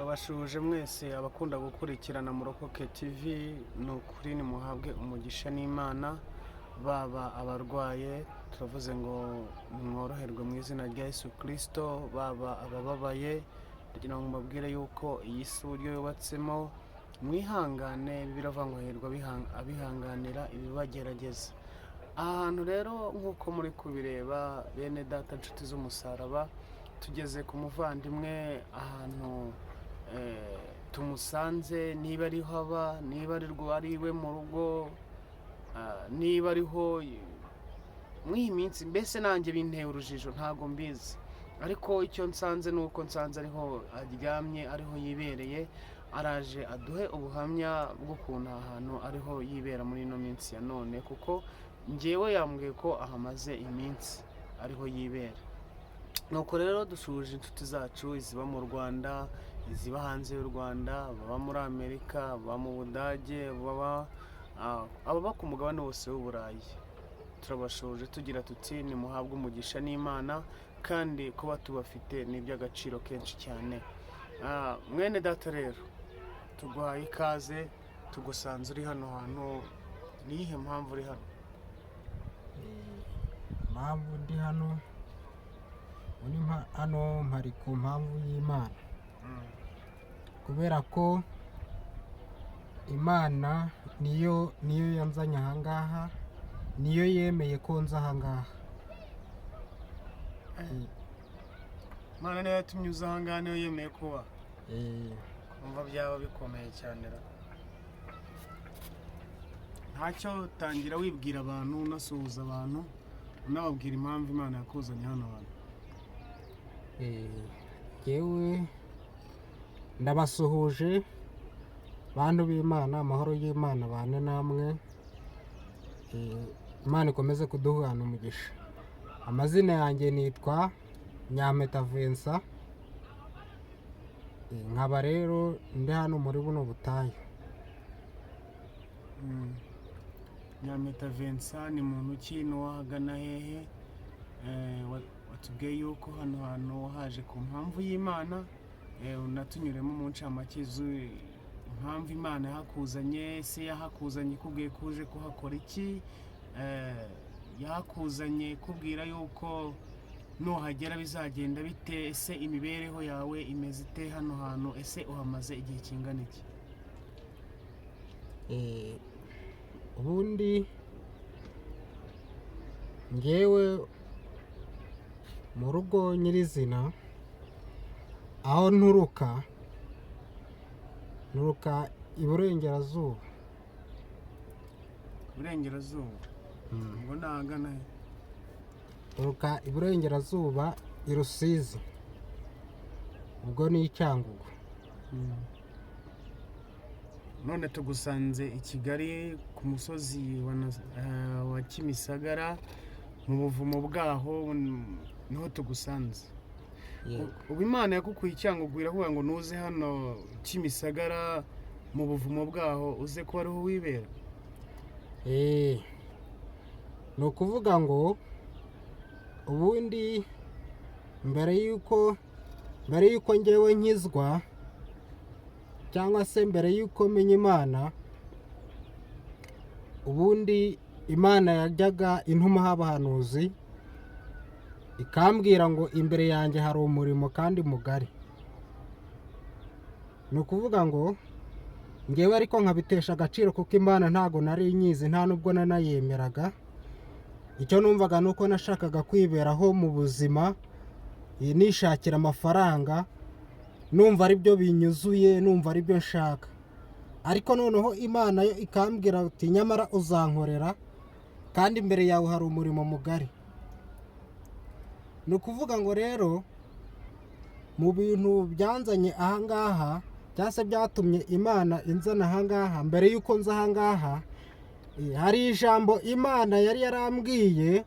Abashuje mwese abakunda gukurikirana Murokoke TV, ni ukuri nimuhabwe umugisha n'Imana, baba abarwaye turavuze ngo mworoherwe mu izina rya Yesu Kristo, baba abababaye kugira ngo mbabwire yuko iyi si uburyo yubatsemo mwihangane, biravangwahirwa abihanganira ibibagerageza. Ahantu rero nk'uko muri kubireba bene data nshuti z'umusaraba, tugeze ku muvandimwe ahantu tumusanze, niba ariho aba, niba ari iwe mu rugo, niba ariho mw'iyi minsi, mbese nanjye binteye urujijo ntago mbizi, ariko icyo nsanze ni uko nsanze ariho aryamye, ariho yibereye. Araje aduhe ubuhamya bw'ukuntu ahantu ariho yibera muri ino minsi ya none, kuko njyewe yambwiye ko ahamaze iminsi ariho yibera. Nuko rero dushuje inshuti zacu, iziba mu Rwanda, iziba hanze y'u Rwanda, baba muri Amerika, baba mu Budage, ababa ku mugabane wose w'Uburayi, turabashuje tugira tuti nimuhabwe umugisha n'Imana, kandi kuba tubafite ni iby'agaciro kenshi cyane. Mwene data rero tuguhaye ikaze, tugusanze uri hano hantu, ni iyihe mpamvu uri hano? Impamvu ndi hano, hano mpari ku mpamvu y'Imana, kubera ko Imana niyo yanzanye ahangaha, niyo yemeye ko nza ahangaha. Imana niyo yatumye uza ahangaha, niyo yemeye kuba. Kumva byaba bikomeye cyane. Ntacyo utangira wibwira abantu, unasuhuza abantu, unababwira impamvu Imana yakuzanye hano hantu. Yewe ndabasuhuje bantu b'Imana, amahoro y'Imana bane namwe. Imana ikomeze kuduhana umugisha. Amazina yanjye nitwa Nyameta Vincent, nkaba rero ndi hano muri buno butayu. Nyameta Vincent ni muntu ki, n'uwahagana hehe? Watubwiye yuko hano hantu haje ku mpamvu y'Imana, unatunyuremo mu ncamake impamvu Imana yahakuzanye. Se yahakuzanye kubwiye ko uje kuhakora iki? Yahakuzanye kubwira yuko nuhagera bizagenda bite? Ese imibereho yawe imeze ite hano hantu? Ese uhamaze igihe kingana iki? Ubundi ngewe mu rugo nyirizina, aho nturuka iburengerazuba. Iburengerazuba? Ngo nahagana he? Nturuka iburengerazuba i Rusizi, ubwo ni Cyangugu. None tugusanze i Kigali ku musozi wa Kimisagara, mu buvumo bwaho niho tugusanze. Ubu Imana yakukuye Cyangugu iravuga ngo nuze hano Kimisagara mu buvumo bwaho uze kuba ariho wibera? Ni ukuvuga ngo ubundi mbere y'uko ngewe nkizwa, cyangwa se mbere y'uko menya Imana, ubundi Imana yajyaga intumaho abahanuzi, ikambwira ngo imbere yanjye hari umurimo kandi mugari. Ni ukuvuga ngo ngewe ariko nkabitesha agaciro, kuko Imana ntago nari nyizi, nta nubwo nanayemeraga. Icyo numvaga nuko nashakaga kwiberaho mu buzima, nishakira amafaranga, numva ari byo binyuzuye, numva ari byo nshaka. Ariko noneho Imana yo ikambwira ati nyamara uzankorera, kandi imbere yawe hari umurimo mugari. Ni ukuvuga ngo rero mu bintu byanzanye ahangaha, cyangwa se byatumye Imana inzana ahangaha, mbere y'uko nza ahangaha, hari ijambo Imana yari yarambwiye,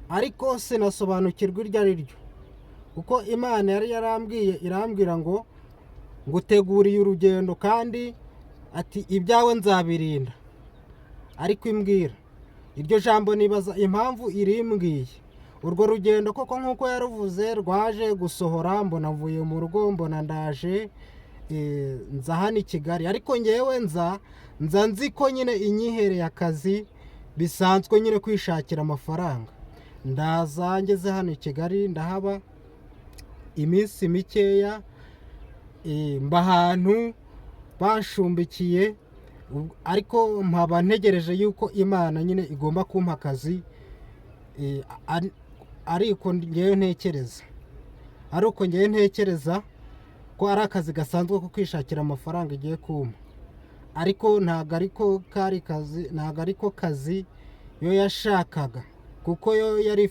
ariko sinasobanukirwa iryo ari ryo. Kuko Imana yari yarambwiye, irambwira ngo nguteguriye urugendo, kandi ati ibyawe nzabirinda. Ariko imbwira iryo jambo, nibaza impamvu irimbwiye, urwo rugendo koko nk'uko yaruvuze rwaje gusohora, mbona mvuye mu rugo, mbona ndaje nza hano i Kigali, ariko ngewe nza nzi ko nyine inyihereye akazi bisanzwe nyine kwishakira amafaranga. Ndaza ngeze hano i Kigali ndahaba iminsi mikeya, mba ahantu banshumbikiye, ariko mpaba ntegereje yuko Imana nyine igomba kumpa akazi, ariko ngewe ntekereza ko ari akazi gasanzwe ko kwishakira amafaranga igiye kumpa, ariko ntabwo ariko kazi yo yashakaga, kuko yo yari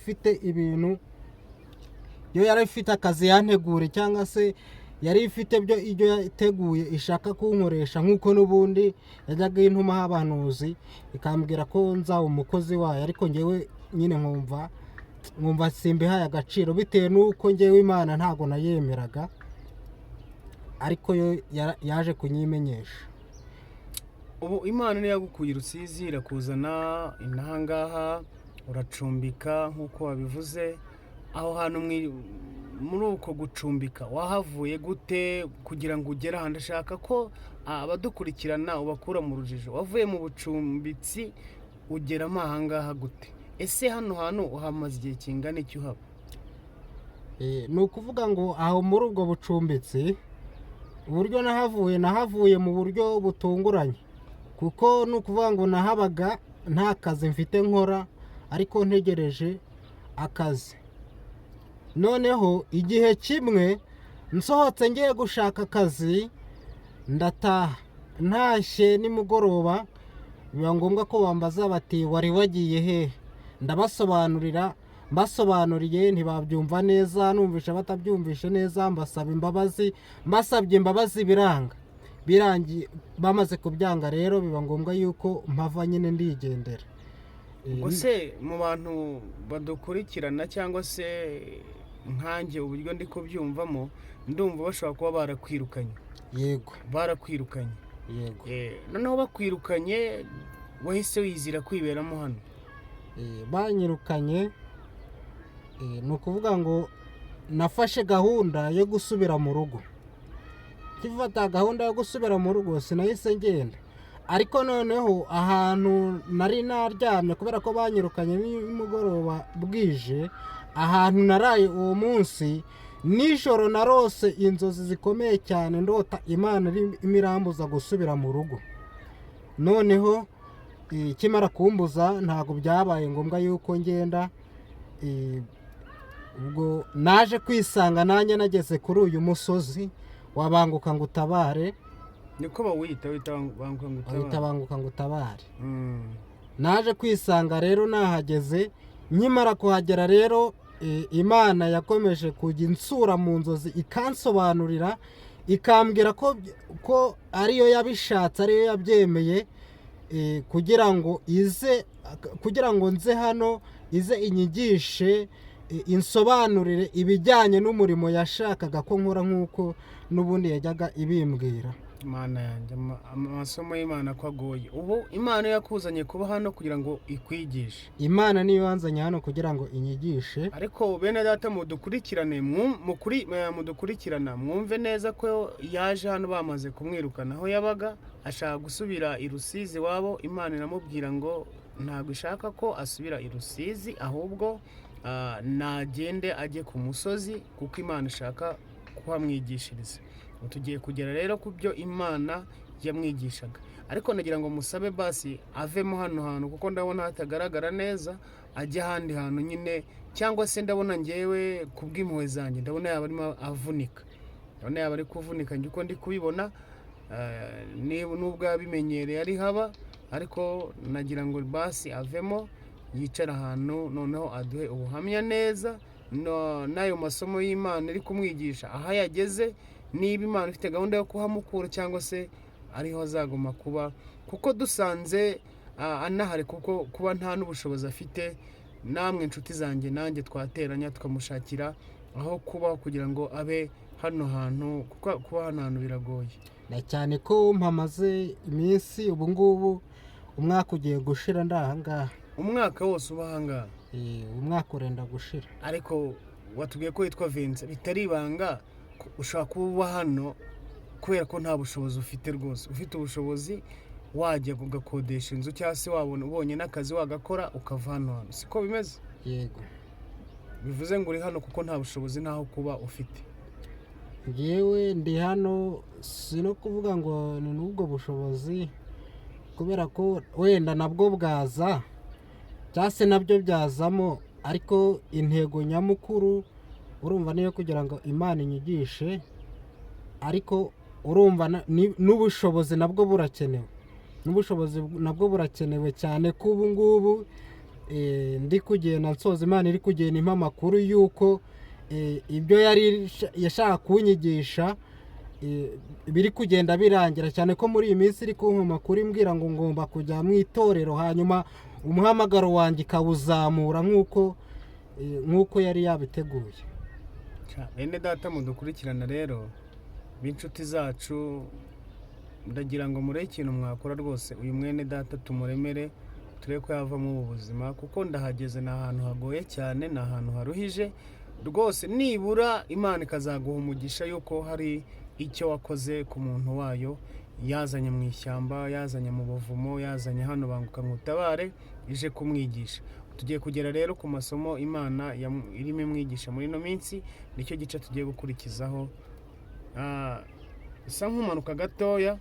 ifite akazi yantegure, cyangwa se yari ifite ibyo yateguye ishaka kunkoresha, nk'uko n'ubundi yajyaga intumaho abahanuzi ikambwira ko nzaba umukozi wayo, ariko ngewe nyine nkumva simbihaye agaciro, bitewe n'uko ngewe Imana ntabwo nayemeraga, ariko yo yaje kunyimenyesha. Ubu Imana niyo yagukuye i Rusizi irakuzana inaha ngaha uracumbika nk'uko wabivuze. Aho hantu muri uko gucumbika wahavuye gute kugira ngo ugere ahandi? Ashaka ko abadukurikirana ubakura mu rujijo. Wavuye mu bucumbitsi ugeramo aha ngaha gute? Ese hano hantu uhamaze igihe kingana iki uhaba? Ni ukuvuga ngo aho muri ubwo bucumbitsi, uburyo nahavuye mu buryo butunguranye, kuko ni ukuvuga ngo nahabaga nta kazi mfite nkora, ariko ntegereje akazi. Noneho igihe kimwe nsohotse ngiye gushaka akazi, ndataha, ntashye nimugoroba biba ngombwa ko bambaza bati wari wagiye hehe? Mbasobanuriye ntibabyumva neza, numvisha batabyumvishe neza, mbasabye imbabazi birangiye, bamaze kubyanga rero biba ngombwa yuko mpava nyine ndigendera. Ubwo se mu bantu badukurikirana cyangwa se nkanjye uburyo ndi kubyumvamo, ndumva bashobora kuba barakwirukanye. Yego, barakwirukanye. yego. Noneho bakwirukanye wahise wizira kwiberamo hano? Banyirukanye, ni ukuvuga ngo nafashe gahunda yo gusubira mu rugo. Kifata gahunda yo gusubira mu rugo sinahise ngenda, ariko noneho ahantu nari naryamye, kubera ko banyirukanye nimugoroba bwije, ahantu naraye uwo munsi nijoro narose inzozi zikomeye cyane, ndota Imana imirambuza gusubira mu rugo. Noneho kimara kumbuza ntabwo byabaye ngombwa yuko ngenda, ubwo naje kwisanga nanjye nageze kuri uyu musozi wabanguka ngo utabare. Niko bawita banguka ngo utabare. Naje kwisanga rero nahageze, nkimara kuhagera rero Imana yakomeje kujya insura mu nzozi, ikansobanurira, ikambwira ko ariyo yabishatse, ariyo yabyemeye, kugira ngo nze hano ize inyigishe, insobanurire ibijyanye n'umurimo yashakaga ko nkora, nk'uko n'ubundi yajyaga ibimbwira. Imana yanjye, amasomo y'Imana ko agoye. Ubu Imana yakuzanye kuba hano kugira ngo ikwigishe. Imana niyo yanzanye hano kugira ngo inyigishe. Ariko bene data mudukurikirana mwumve neza ko yaje hano bamaze kumwirukana aho yabaga, ashaka gusubira i Rusizi wabo. Imana iramubwira ngo ntabwo ishaka ko asubira i Rusizi, ahubwo nagende ajye ku musozi, kuko Imana ishaka kuhamwigishiriza. Tugiye kugera rero ku byo Imana yamwigishaga, ariko nagira ngo musabe basi avemo hano hantu, kuko ndabona hatagaragara neza, ajya ahandi hantu nyine, cyangwa se ndabona ngewe kubw'impuhwe zanjye ndabona yaba arimo avunika, ndabona yaba ari kuvunika uko ndi kubibona. Nubwo yabimenyereye ari haba, ariko nagira ngo basi avemo yicara ahantu, noneho aduhe ubuhamya neza n'ayo masomo y'Imana iri kumwigisha aho yageze, niba Imana ifite gahunda yo kuhamukura cyangwa se ariho azaguma kuba, kuko dusanze anahari, kuko kuba nta n'ubushobozi afite, namwe inshuti zanjye nanjye twateranya tukamushakira aho kuba kugira ngo abe hano hantu, kuko kuba hano hantu biragoye cyane ko mpamaze iminsi. Ubu ngubu umwaka ugiye gushira ndahangaha. Umwaka wose uba ahangaha? umwaka urenda gushira. ariko watubwiye ko witwa Vincent, bitari ibanga ushobora kuba uba hano kubera ko nta bushobozi ufite rwose. Ufite ubushobozi wajya ugakodesha inzu cyangwa se wabona ubonye n'akazi wagakora ukava hano, siko bimeze? Yego. Bivuze ngo uri hano kuko nta bushobozi ntaho kuba ufite. Ngewe ndi hano si no kuvuga ngo ni n'ubwo bushobozi, kubera ko wenda nabwo bwaza cyangwa se nabyo byazamo, ariko intego nyamukuru urumva niyo kugira ngo Imana inyigishe, ariko urumva n'ubushobozi nabwo burakenewe. N'ubushobozi nabwo burakenewe cyane ko ubu ngubu ndi kugenda nsoza, Imana iri kugenda impa amakuru y'uko ibyo yari yashaka kunyigisha biri kugenda birangira, cyane ko muri iyi minsi iri kumpa amakuru imbwira ngo ngomba kujya mu itorero, hanyuma umuhamagaro wanjye ikawuzamura nk'uko yari yabiteguye. Bene data mudukurikirana rero b'inshuti zacu, ndagira ngo murebe ikintu mwakora rwose uyu mwene data tumuremere, turebe ko yavamo ubu buzima, kuko ndahageze ni ahantu hagoye cyane, ni ahantu haruhije rwose. Nibura Imana ikazaguha umugisha yuko hari icyo wakoze ku muntu wayo, yazanye mu ishyamba, yazanye mu buvumo, yazanye hano banguka ngutabare, ije kumwigisha. Tugiye kugera rero ku masomo Imana irimo imwigisha muri ino minsi, nicyo gice tugiye gukurikizaho. Isa nk'umanuka gatoya